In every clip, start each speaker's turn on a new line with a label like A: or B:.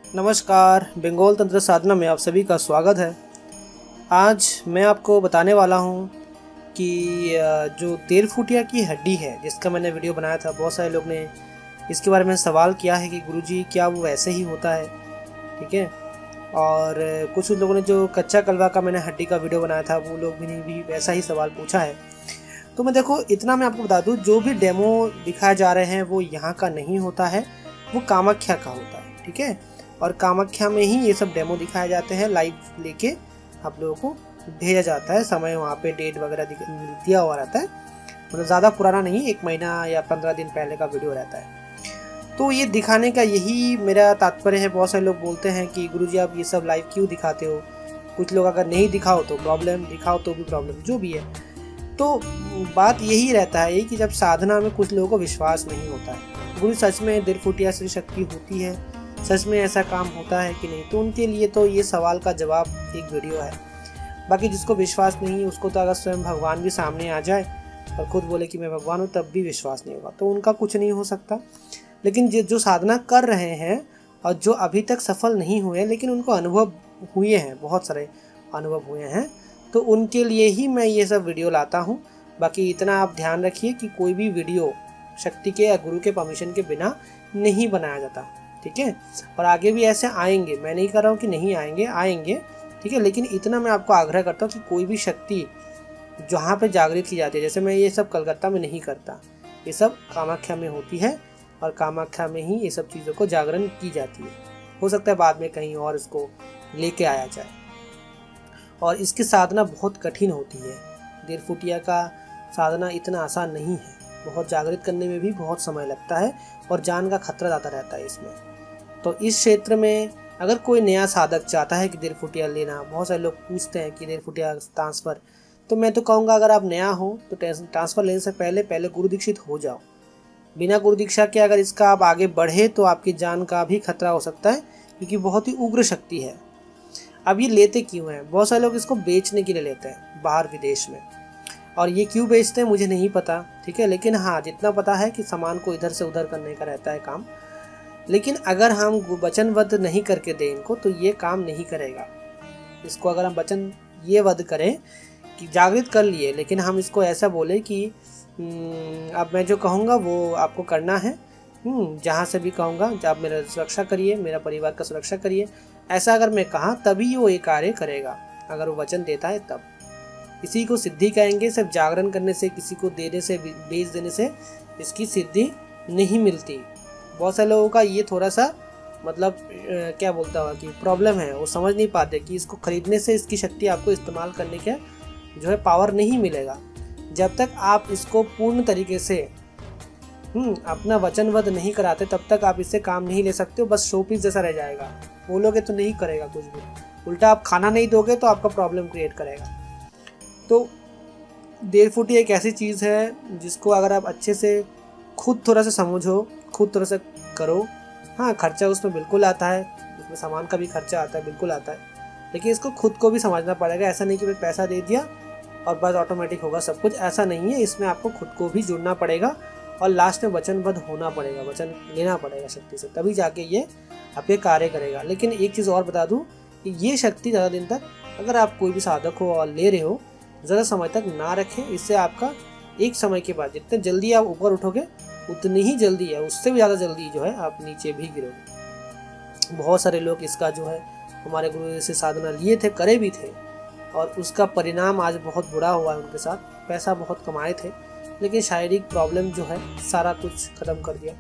A: नमस्कार, बंगाल तंत्र साधना में आप सभी का स्वागत है। आज मैं आपको बताने वाला हूँ कि जो तेलफुटिया की हड्डी है जिसका मैंने वीडियो बनाया था, बहुत सारे लोग ने इसके बारे में सवाल किया है कि गुरुजी क्या वो वैसे ही होता है, ठीक है। और कुछ लोगों ने जो कच्चा कलवा का मैंने हड्डी का वीडियो बनाया था वो लोग भी वैसा ही सवाल पूछा है। तो मैं देखो इतना मैं आपको बता दूँ, जो भी डेमो दिखाए जा रहे हैं वो यहाँ का नहीं होता है, वो कामाख्या का होता है, ठीक है। और कामाख्या में ही ये सब डेमो दिखाए जाते हैं, लाइव लेके आप लोगों को भेजा जाता है। समय वहाँ पे डेट वगैरह दिया हुआ रहता है, मतलब ज़्यादा पुराना नहीं, 1 महीना या 15 दिन पहले का वीडियो रहता है। तो ये दिखाने का यही मेरा तात्पर्य है। बहुत सारे लोग बोलते हैं कि गुरुजी आप ये सब लाइव क्यों दिखाते हो, कुछ लोग अगर नहीं दिखाओ तो प्रॉब्लम, दिखाओ तो भी प्रॉब्लम, जो भी है। तो बात यही रहता है कि जब साधना में कुछ लोगों को विश्वास नहीं होता है, गुरु सच में दिलफुटिया से शक्ति होती है, सच में ऐसा काम होता है कि नहीं, तो उनके लिए तो ये सवाल का जवाब एक वीडियो है। बाकी जिसको विश्वास नहीं है उसको तो अगर स्वयं भगवान भी सामने आ जाए और खुद बोले कि मैं भगवान हूँ तब भी विश्वास नहीं होगा, तो उनका कुछ नहीं हो सकता। लेकिन जो साधना कर रहे हैं और जो अभी तक सफल नहीं हुए लेकिन उनको अनुभव हुए हैं, बहुत सारे अनुभव हुए हैं, तो उनके लिए ही मैं ये सब वीडियो लाता हूँ। बाकी इतना आप ध्यान रखिए कि कोई भी वीडियो शक्ति के या गुरु के परमिशन के बिना नहीं बनाया जाता, ठीक है। और आगे भी ऐसे आएंगे, मैं नहीं कर रहा हूँ कि नहीं आएंगे, ठीक है। लेकिन इतना मैं आपको आग्रह करता हूँ कि कोई भी शक्ति जहाँ पे जागृत की जाती है, जैसे मैं ये सब कलकत्ता में नहीं करता, ये सब कामाख्या में होती है और कामाख्या में ही ये सब चीज़ों को जागरण की जाती है। हो सकता है बाद में कहीं और इसको लेके आया जाए। और इसकी साधना बहुत कठिन होती है, दिलफुटिया का साधना इतना आसान नहीं है, बहुत जागृत करने में भी बहुत समय लगता है और जान का खतरा ज़्यादा रहता है इसमें। तो इस क्षेत्र में अगर कोई नया साधक चाहता है कि दिलफुटिया लेना, बहुत सारे लोग पूछते हैं कि दिलफुटिया ट्रांसफ़र, तो मैं तो कहूँगा अगर आप नया हो तो ट्रांसफ़र लेने से पहले गुरु दीक्षित हो जाओ। बिना गुरु दीक्षा के अगर इसका आप आगे बढ़े तो आपकी जान का भी खतरा हो सकता है, क्योंकि बहुत ही उग्र शक्ति है। अब ये लेते क्यों हैं? बहुत सारे लोग इसको बेचने के लिए लेते हैं बाहर विदेश में, और ये क्यों बेचते हैं मुझे नहीं पता, ठीक है। लेकिन हाँ, जितना पता है कि सामान को इधर से उधर करने का रहता है काम। लेकिन अगर हम वचनबद्ध नहीं करके दें इनको तो ये काम नहीं करेगा। इसको अगर हम वचन ये वध करें कि जागृत कर लिए, लेकिन हम इसको ऐसा बोले कि अब मैं जो कहूँगा वो आपको करना है, जहाँ से भी कहूँगा आप मेरा सुरक्षा करिए, मेरा परिवार का सुरक्षा करिए, ऐसा अगर मैं कहा तभी वो ये कार्य करेगा, अगर वो वचन देता है तब। इसी को सिद्धि कहेंगे। सिर्फ जागरण करने से, किसी को देने से, बेच देने से इसकी सिद्धि नहीं मिलती। बहुत सारे लोगों का ये थोड़ा सा मतलब क्या बोलता हुआ कि प्रॉब्लम है, वो समझ नहीं पाते कि इसको खरीदने से इसकी शक्ति आपको इस्तेमाल करने का जो है पावर नहीं मिलेगा। जब तक आप इसको पूर्ण तरीके से अपना वचनबद्ध नहीं कराते तब तक आप इससे काम नहीं ले सकते हो। बस शोपीस जैसा रह जाएगा, बोलोगे तो नहीं करेगा कुछ भी, उल्टा आप खाना नहीं दोगे तो आपका प्रॉब्लम क्रिएट करेगा। तो दिलफुटी एक ऐसी चीज़ है जिसको अगर आप अच्छे से खुद थोड़ा सा समझो, खुद थोड़ा सा करो। हाँ, खर्चा उसमें बिल्कुल आता है, उसमें सामान का भी खर्चा आता है, बिल्कुल आता है, लेकिन इसको खुद को भी समझना पड़ेगा। ऐसा नहीं कि भाई पैसा दे दिया और बस ऑटोमेटिक होगा सब कुछ, ऐसा नहीं है। इसमें आपको खुद को भी जुड़ना पड़ेगा और लास्ट में वचनबद्ध होना पड़ेगा, वचन लेना पड़ेगा शक्ति से, तभी जाके ये आपके कार्य करेगा। लेकिन एक चीज़ और बता दूँ कि ये शक्ति ज़्यादा दिन तक अगर आप कोई भी साधक हो और ले रहे हो, ज़्यादा समय तक ना रखें। इससे आपका एक समय के बाद जितने जल्दी आप ऊपर उठोगे उतनी ही जल्दी है, उससे भी ज़्यादा जल्दी जो है आप नीचे भी गिरोगे। बहुत सारे लोग इसका जो है हमारे गुरु से साधना लिए थे, करे भी थे, और उसका परिणाम आज बहुत बुरा हुआ है उनके साथ। पैसा बहुत कमाए थे लेकिन शारीरिक प्रॉब्लम जो है सारा कुछ ख़त्म कर दिया,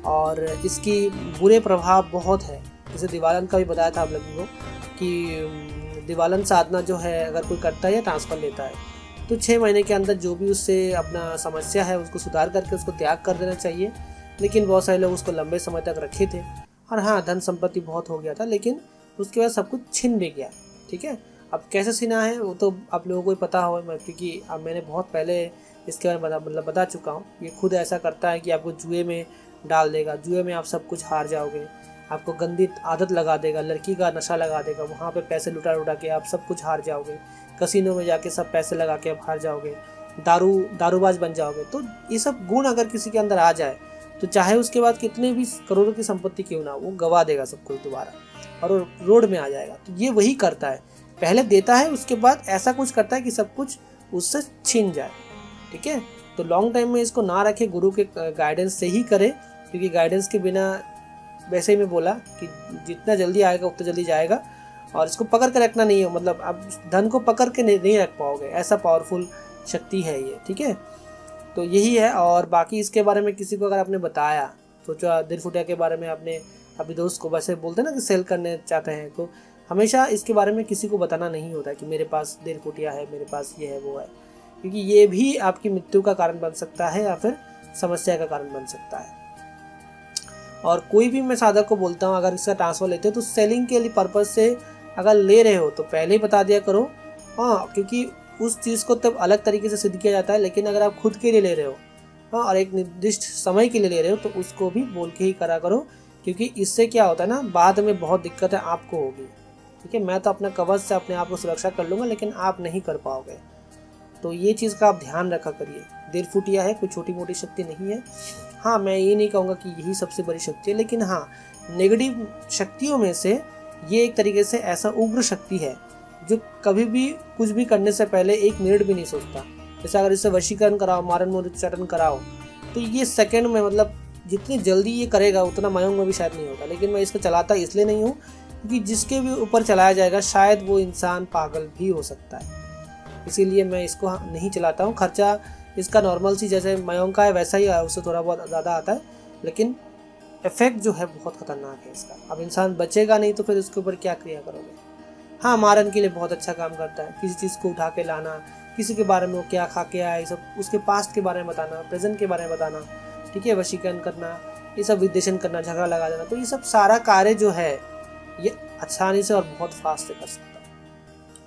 A: और इसकी बुरे प्रभाव बहुत है। जैसे दिवालन का भी बताया था आप लोगों को कि दिवालन साधना जो है अगर कोई करता है या ट्रांसफ़र लेता है तो 6 महीने के अंदर जो भी उससे अपना समस्या है उसको सुधार करके उसको त्याग कर देना चाहिए। लेकिन बहुत सारे लोग उसको लंबे समय तक रखे थे, और हाँ, धन संपत्ति बहुत हो गया था, लेकिन उसके बाद सब कुछ छिन भी गया, ठीक है। अब कैसे छिना है वो तो आप लोगों को ही पता हो, क्योंकि अब मैंने बहुत पहले इसके बारे में बता चुका हूँ। ये खुद ऐसा करता है कि आपको जुए में डाल देगा, जुए में आप सब कुछ हार जाओगे, आपको गंदी आदत लगा देगा, लड़की का नशा लगा देगा, वहाँ पे पैसे लुटा के आप सब कुछ हार जाओगे, कसिनो में जाके सब पैसे लगा के आप हार जाओगे, दारूबाज बन जाओगे। तो ये सब गुण अगर किसी के अंदर आ जाए तो चाहे उसके बाद कितने भी करोड़ों की संपत्ति क्यों ना, वो गवा देगा सब कुछ दोबारा और वो रोड में आ जाएगा। तो ये वही करता है, पहले देता है, उसके बाद ऐसा कुछ करता है कि सब कुछ उससे छीन जाए। ठीक है, तो लॉन्ग टाइम में इसको ना रखे, गुरु के गाइडेंस से ही करे, क्योंकि गाइडेंस के बिना, वैसे ही मैं बोला कि जितना जल्दी आएगा उतना जल्दी जाएगा। और इसको पकड़ के रखना नहीं है, मतलब आप धन को पकड़ के नहीं रख पाओगे, ऐसा पावरफुल शक्ति है ये। ठीक है, तो यही है। और बाकी इसके बारे में किसी को अगर आपने बताया, सोचो दिलफुटिया के बारे में आपने अपने दोस्त को, वैसे बोलते ना कि सेल करने चाहते हैं, तो हमेशा इसके बारे में किसी को बताना नहीं होता कि मेरे पास दिलफुटिया है, मेरे पास ये है वो है, क्योंकि ये भी आपकी मृत्यु का कारण बन सकता है या फिर समस्या का कारण बन सकता है। और कोई भी मैं साधक को बोलता हूँ, अगर इसका ट्रांसफर लेते हो तो सेलिंग के लिए पर्पज़ से अगर ले रहे हो तो पहले ही बता दिया करो। हाँ, क्योंकि उस चीज़ को तब अलग तरीके से सिद्ध किया जाता है, लेकिन अगर आप खुद के लिए ले रहे हो, हाँ, और एक निर्दिष्ट समय के लिए ले रहे हो, तो उसको भी बोल के ही करा करो, क्योंकि इससे क्या होता है ना, बाद में बहुत दिक्कत है आपको होगी। ठीक है, मैं तो अपना कवच से अपने आप को सुरक्षा कर लूँगा, लेकिन आप नहीं कर पाओगे। तो ये चीज़ का आप ध्यान रखा करिए। दिलफुटिया है, कोई छोटी मोटी शक्ति नहीं है। हाँ, मैं ये नहीं कहूँगा कि यही सबसे बड़ी शक्ति है, लेकिन हाँ, नेगेटिव शक्तियों में से ये एक तरीके से ऐसा उग्र शक्ति है जो कभी भी कुछ भी करने से पहले 1 मिनट भी नहीं सोचता। जैसे अगर इससे वशीकरण कराओ, मारण मोचन कराओ, तो ये सेकंड में, मतलब जितनी जल्दी ये करेगा उतना मयंक में भी शायद नहीं होता। लेकिन मैं इसको चलाता इसलिए नहीं हूँ क्योंकि जिसके भी ऊपर चलाया जाएगा शायद वो इंसान पागल भी हो सकता है, इसीलिए मैं इसको नहीं चलाता हूँ। खर्चा इसका नॉर्मल सी जैसे मयंक का है वैसा ही है, उससे थोड़ा बहुत ज़्यादा आता है, लेकिन इफेक्ट जो है बहुत खतरनाक है इसका। अब इंसान बचेगा नहीं तो फिर उसके ऊपर क्या क्रिया करोगे। हाँ, मारन के लिए बहुत अच्छा काम करता है, किसी चीज़ को उठा के लाना, किसी के बारे में वो क्या खा के आया, सब उसके पास्ट के बारे में बताना, प्रेजेंट के बारे में बताना। ठीक है, वशीकरण करना, ये सब विद्वेषण करना, झगड़ा लगा देना, तो ये सब सारा कार्य जो है ये आसानी से और बहुत फास्ट से कर सकता है,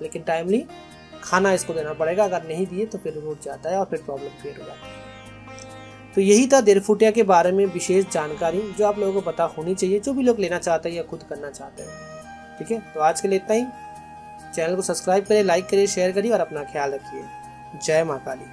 A: लेकिन टाइमली खाना इसको देना पड़ेगा। अगर नहीं दिए तो फिर रुक जाता है और फिर प्रॉब्लम क्रिएट हो जाती है। तो यही था दिलफुटिया के बारे में विशेष जानकारी जो आप लोगों को पता होनी चाहिए, जो भी लोग लेना चाहते हैं या खुद करना चाहते हैं। ठीक है, तो आज के लिए इतना ही। चैनल को सब्सक्राइब करिए, लाइक करिए, शेयर करिए और अपना ख्याल रखिए। जय मां काली।